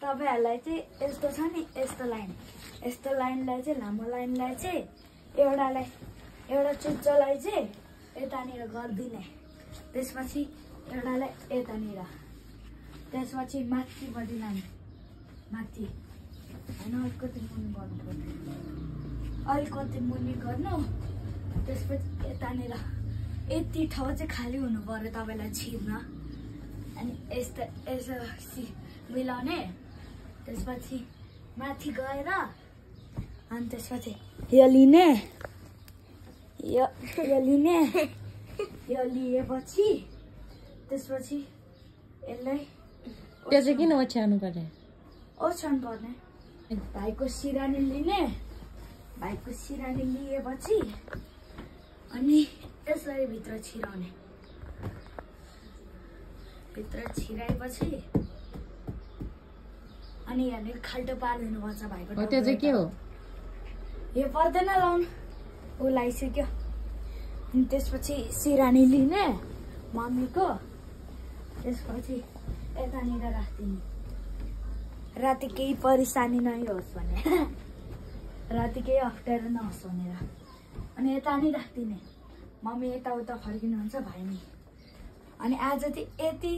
तपाईहरुलाई चाहिँ यस्तो छ नि यस्तो लाइनलाई चाहिँ लामो लाइनलाई चाहिँ एउटा चुच्चोलाई चाहिँ यतानिर गर्दिने त्यसपछि एउटालाई यतानिर त्यसपछि माथिपट्टि लाने माथि हैन अलिकति मुनि गर्नुपर्ने अलिकति मुनि गर्नु त्यसपछि यतानिर यति ठाउँ चाहिँ खाली हुनु पर्यो तपाईलाई छिर्न अनि यसो मिलाउने त्यसपछि माथि गएर अनि त्यसपछि यो लिने यो लिएपछि त्यसपछि यसलाई त्यो चाहिँ किन ओछ्याउनु पर्ने ओछ्याउनु पर्ने भाइको सिरानी लिने भाइको सिरानी लिएपछि अनि यसलाई भित्र छिराउने भित्र छिराएपछि अनि यहाँनिर खाल्टो पारिदिनुपर्छ भाइको त्यो चाहिँ के हो यो पर्दैन लाउनु ऊ लगाइसक्यो अनि त्यसपछि सिरानी लिने मम्मीको त्यसपछि यतानिर राखिदिने राति केही परेशानी नै होस् भने राति केही अप्ठ्यारो नहोस् भनेर अनि यता नि राखिदिने मम्मी यताउता फर्किनुहुन्छ भाइ नि अनि आज चाहिँ यति